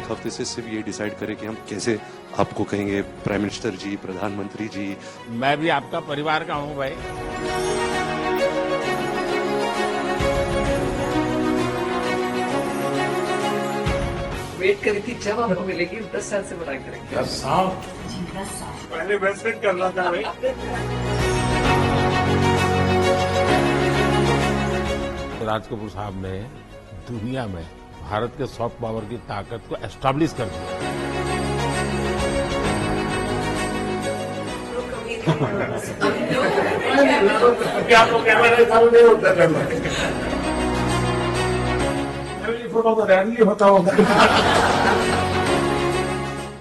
एक हफ्ते से सिर्फ ये डिसाइड करें कि हम कैसे आपको कहेंगे प्राइम मिनिस्टर जी, प्रधानमंत्री जी। मैं भी आपका परिवार का हूं भाई। वेट करी थी जब आपको मिलेगी 10 साल से बड़ा करेंगे। 10 साल पहले वेस्ट करना था भाई। राज कपूर साहब ने दुनिया में भारत के सॉफ्ट पावर की ताकत को एस्टैब्लिश कर दिया। क्या तो कैमरे सामने होता करना फोटो तो रैली होता होगा।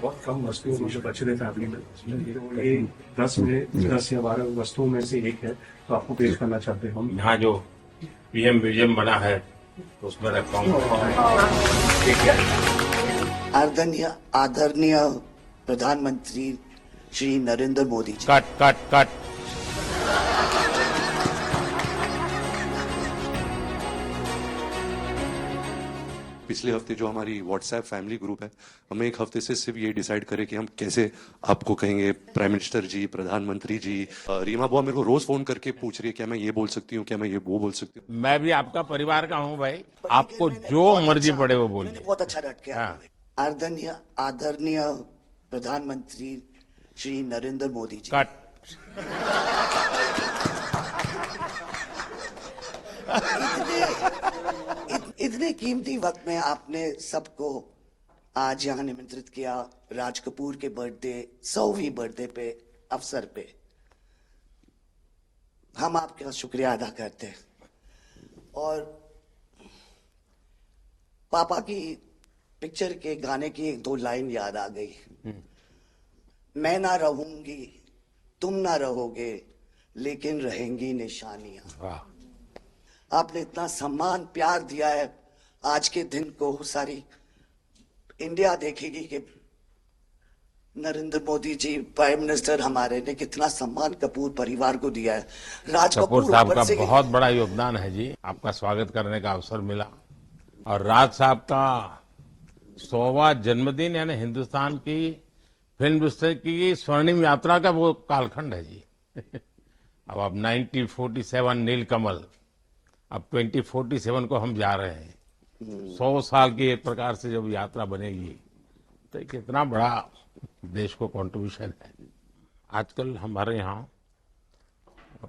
बहुत कम वस्तुओं मुझे बच रहे फैमिली में, ये 10 या 12 वस्तुओं में से एक है, तो आपको पेश करना चाहते हैं हम। यहाँ जो पीएम म्यूजियम बना है उसमें रखा हूँ। आदरणीय प्रधानमंत्री Shri Narendra Modi ji. Cut cut cut. पिछले हफ्ते जो हमारी व्हाट्सएप फैमिली ग्रुप है, हमें एक हफ्ते से सिर्फ ये डिसाइड करें कि हम कैसे आपको कहेंगे प्राइम मिनिस्टर जी, प्रधानमंत्री जी। रीमा बुआ मेरे को रोज फोन करके पूछ रही है क्या मैं ये बोल सकती हूँ, क्या मैं ये वो बोल सकती हूँ। मैं भी आपका परिवार का हूं भाई, आपको जो मर्जी पड़े वो बोलिए। बहुत अच्छा रट के हाँ। आदरणीय प्रधानमंत्री श्री नरेंद्र मोदी जी। कट। इतने कीमती वक्त में आपने सबको आज यहाँ निमंत्रित किया, राज कपूर के बर्थडे 100वीं बर्थडे पे अवसर पे हम आपका शुक्रिया अदा करते हैं। और पापा की पिक्चर के गाने की 1-2 लाइन याद आ गई। मैं ना रहूंगी, तुम ना रहोगे, लेकिन रहेंगी निशानियां। वाह। आपने इतना सम्मान प्यार दिया है, आज के दिन को सारी इंडिया देखेगी कि नरेंद्र मोदी जी प्राइम मिनिस्टर हमारे ने कितना सम्मान कपूर परिवार को दिया है। राज कपूर साहब ऊपर का से बहुत बड़ा योगदान है जी, आपका स्वागत करने का अवसर मिला। और राज साहब का 100वां जन्मदिन यानी हिंदुस्तान की फिल्म इंडस्ट्री की स्वर्णिम यात्रा का वो कालखंड है जी। अब 1947 नीलकमल, अब 2047 को हम जा रहे हैं। 100 साल की एक प्रकार से जब यात्रा बनेगी तो एक कितना बड़ा देश को कंट्रीब्यूशन है। आजकल हमारे यहाँ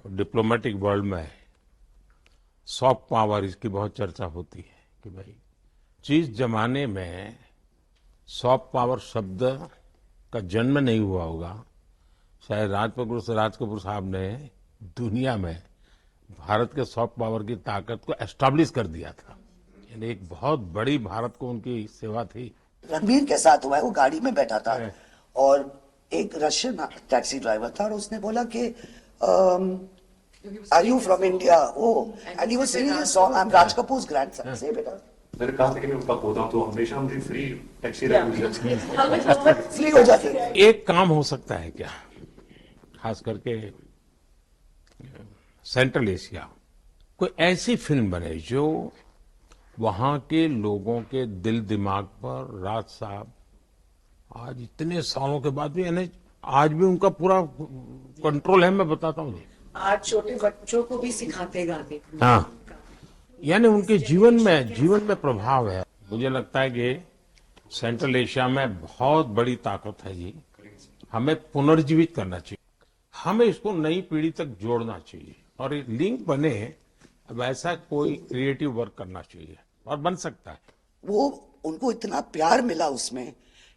डिप्लोमेटिक वर्ल्ड में सॉफ्ट पावर इसकी बहुत चर्चा होती है कि भाई जिस जमाने में सॉफ्ट पावर शब्द का जन्म नहीं हुआ होगा, शायद राज कपूर साहब ने दुनिया में भारत के सॉफ्ट पावर की ताकत को एस्टैब्लिश कर दिया था। यानी एक बहुत बड़ी भारत को उनकी सेवा थी। रणबीर के साथ हुआ है, वो गाड़ी में बैठा था और एक रशियन टैक्सी ड्राइवर था और उसने बोला कि are you from India? And he was singing a song, I am Raj Kapoor's grandson. से बेटा मैंने कहा था कि मैं उनका पोता हूं, तो हमेशा मुझे फ्री टैक्सी फ्री हो जाती है। एक काम हो सकता है क्या, खास करके सेंट्रल एशिया, कोई ऐसी फिल्म बने जो वहां के लोगों के दिल दिमाग पर राज साहब आज इतने सालों के बाद भी, यानी आज भी उनका पूरा कंट्रोल है। मैं बताता हूँ जी, आज छोटे बच्चों को भी सिखाते गाने। हाँ, यानी उनके जीवन में प्रभाव है। मुझे लगता है कि सेंट्रल एशिया में बहुत बड़ी ताकत है जी, हमें पुनर्जीवित करना चाहिए, हमें इसको नई पीढ़ी तक जोड़ना चाहिए और एक लिंक बने। अब ऐसा कोई क्रिएटिव वर्क करना चाहिए और बन सकता है। वो उनको इतना प्यार मिला उसमें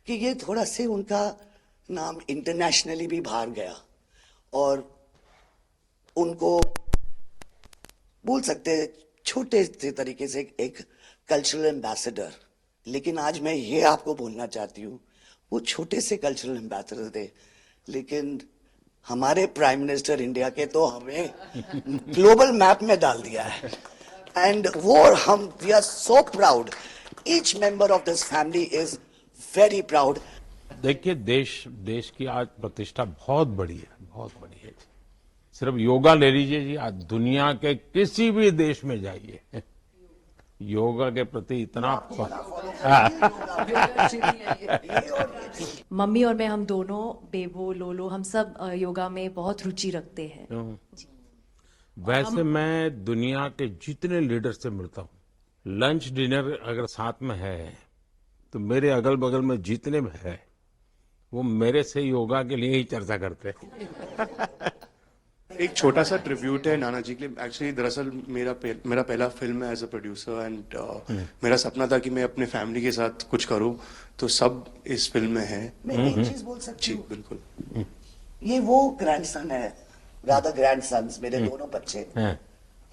कि ये थोड़ा से उनका नाम इंटरनेशनली भी बाहर गया और उनको बोल सकते हैं छोटे से तरीके से एक कल्चरल एम्बेसडर। लेकिन आज मैं ये आपको बोलना चाहती हूँ, वो छोटे से कल्चरल एम्बेसडर थे, लेकिन हमारे प्राइम मिनिस्टर इंडिया के तो हमें ग्लोबल मैप में डाल दिया है। एंड वो हम we are so proud, each member of this family is very proud. देखिए देश की आज प्रतिष्ठा बहुत बड़ी है, बहुत बड़ी है। सिर्फ योगा ले लीजिए जी, आज दुनिया के किसी भी देश में जाइए, योगा के प्रति इतना मम्मी और मैं हम दोनों बेबो लोलो हम सब योगा में बहुत रुचि रखते हैं। वैसे मैं दुनिया के जितने लीडर से मिलता हूँ, लंच डिनर अगर साथ में है तो मेरे अगल बगल में जितने भी है वो मेरे से योगा के लिए ही चर्चा करते हैं। एक छोटा सा ट्रिब्यूट है नाना जी के लिए। एक्चुअली दरअसल मेरा पहला फिल्म है एज अ प्रोड्यूसर, एंड मेरा सपना था कि मैं अपने फैमिली के साथ कुछ करूं, तो सब इस फिल्म में है। मैं एक चीज बोल सकती जी हूँ, बिल्कुल। ये वो ग्रैंडसन है, राधा ग्रैंडसन्स मेरे दोनों बच्चे, हैं,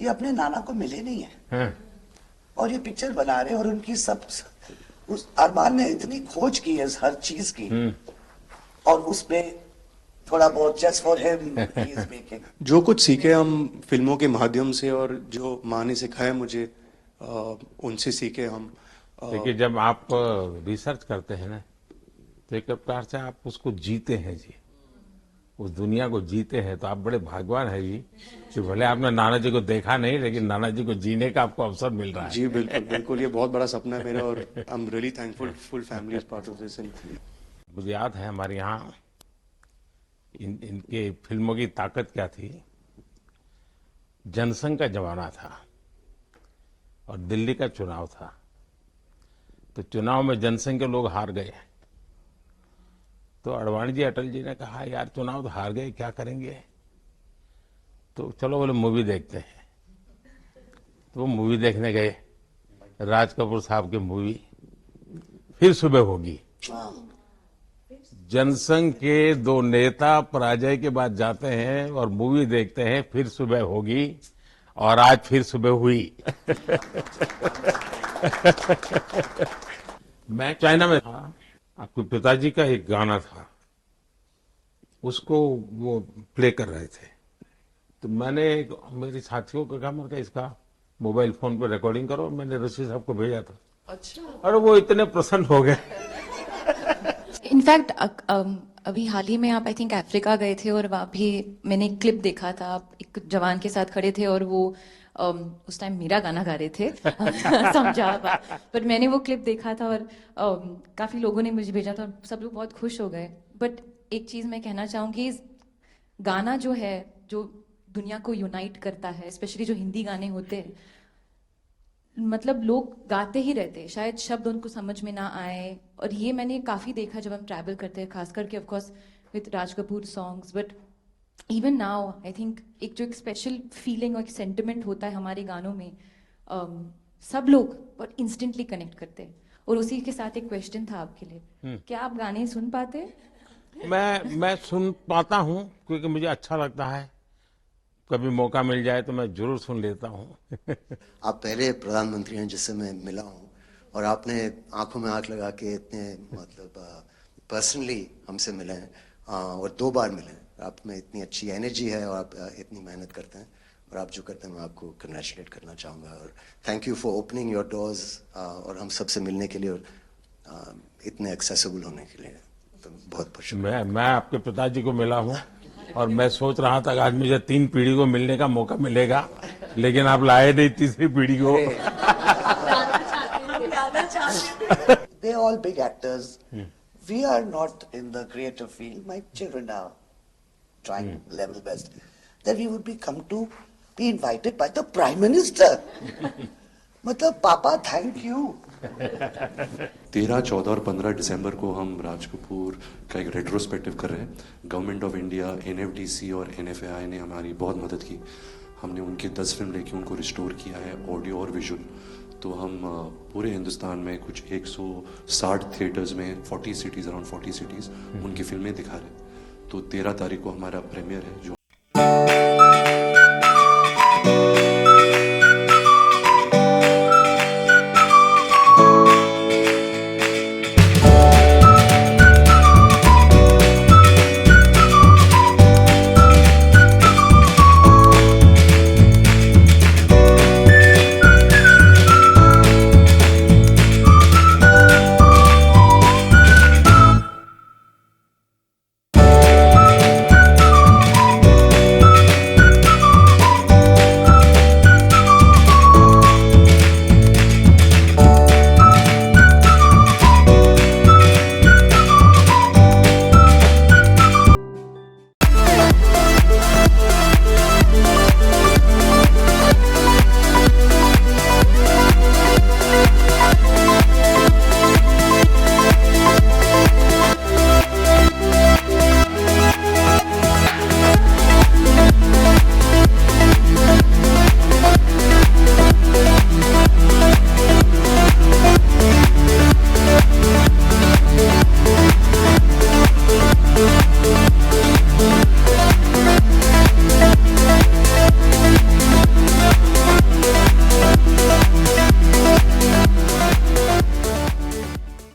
ये अपने नाना को मिले नहीं है हैं, और ये पिक्चर बना रहे हैं, और उनकी सब उस अरमान ने इतनी खोज की है हर चीज की, और उसमें थोड़ा बहुत just for him he is making. जो कुछ सीखे हम फिल्मों के माध्यम से, और जो माँ ने सिखाया मुझे, उनसे सीखे हम। देखिए जब आप रिसर्च करते हैं ना तो एक प्रकार से आप उसको जीते हैं जी, उस दुनिया को जीते हैं, तो आप बड़े भाग्यवान हैं जी कि भले आपने नाना जी को देखा नहीं लेकिन नाना जी को जीने का आपको अवसर मिल रहा है। जी बिल्कुल बिल्कुल, ये बहुत बड़ा सपना है मेरा, और I am really thankful, full family is part of this. मुझे याद है हमारे यहाँ इनके फिल्मों की ताकत क्या थी। जनसंघ का जमाना था और दिल्ली का चुनाव था, तो चुनाव में जनसंघ के लोग हार गए, तो अडवाणी जी अटल जी ने कहा यार चुनाव तो हार गए, क्या करेंगे, तो चलो बोले मूवी देखते हैं। तो वो मूवी देखने गए, राज कपूर साहब की मूवी फिर सुबह होगी। जनसंघ के दो नेता पराजय के बाद जाते हैं और मूवी देखते हैं फिर सुबह होगी, और आज फिर सुबह हुई। मैं चाइना में था, आपके पिताजी का एक गाना था, उसको वो प्ले कर रहे थे, तो मैंने मेरे साथियों को कहा, मैंने कहा इसका मोबाइल फोन पर रिकॉर्डिंग करो, मैंने ऋषि साहब को भेजा था। अच्छा। और वो इतने प्रसन्न हो गए। इनफैक्ट अभी हाल ही में आप आई थिंक अफ्रीका गए थे और वहाँ भी मैंने एक क्लिप देखा था, आप एक जवान के साथ खड़े थे और वो उस टाइम मेरा गाना गा रहे थे। समझा आप, पर मैंने वो क्लिप देखा था और काफी लोगों ने मुझे भेजा था और सब लोग बहुत खुश हो गए। बट एक चीज मैं कहना चाहूंगी, गाना जो है जो दुनिया को यूनाइट करता है, स्पेशली जो हिंदी गाने होते हैं, मतलब लोग गाते ही रहते हैं, शायद शब्द उनको समझ में ना आए। और ये मैंने काफी देखा जब हम ट्रैवल करते हैं, खास करके of course with Raj Kapoor songs, but even now I think एक जो एक स्पेशल फीलिंग और एक सेंटिमेंट होता है हमारे गानों में, सब लोग बहुत इंस्टेंटली कनेक्ट करते हैं। और उसी के साथ एक क्वेश्चन था आपके लिए, क्या आप गाने सुन पाते हैं? मैं सुन पाता हूँ क्योंकि मुझे अच्छा लगता है, कभी मौका मिल जाए तो मैं जरूर सुन लेता हूँ। आप पहले प्रधानमंत्री हैं जिससे मैं मिला हूँ, और आपने आंखों में आंख लगा के इतने मतलब पर्सनली हमसे मिले हैं, और 2 बार मिले हैं। आप में इतनी अच्छी एनर्जी है और आप इतनी मेहनत करते हैं, और आप जो करते हैं मैं आपको कंग्रेचुलेट करना चाहूँगा, और thank you for opening your doors, और हम सबसे मिलने के लिए और इतने एक्सेसिबल होने के लिए, तो बहुत बहुत शुक्रिया। मैं आपके पिताजी को मिला हूँ और मैं सोच रहा था कि आज मुझे 3 पीढ़ी को मिलने का मौका मिलेगा, लेकिन आप लाए नहीं तीसरी पीढ़ी को। They're all big actors. We are not in the creative field. My children are trying level best. That we would be invited by the Prime Minister. मतलब पापा थैंक यू। 13, 14 और 15 दिसंबर को हम राज कपूर का एक रेट्रोस्पेक्टिव कर रहे हैं। गवर्नमेंट ऑफ इंडिया, NFDC और NFAI ने हमारी बहुत मदद की। हमने उनके 10 फिल्म लेके उनको रिस्टोर किया है, ऑडियो और विजुअल। तो हम पूरे हिंदुस्तान में कुछ 160 थिएटर्स में 40 सिटीज़, अराउंड 40 सिटीज़ उनकी फिल्में दिखा रहे हैं। तो 13 तारीख को हमारा प्रीमियर है, जो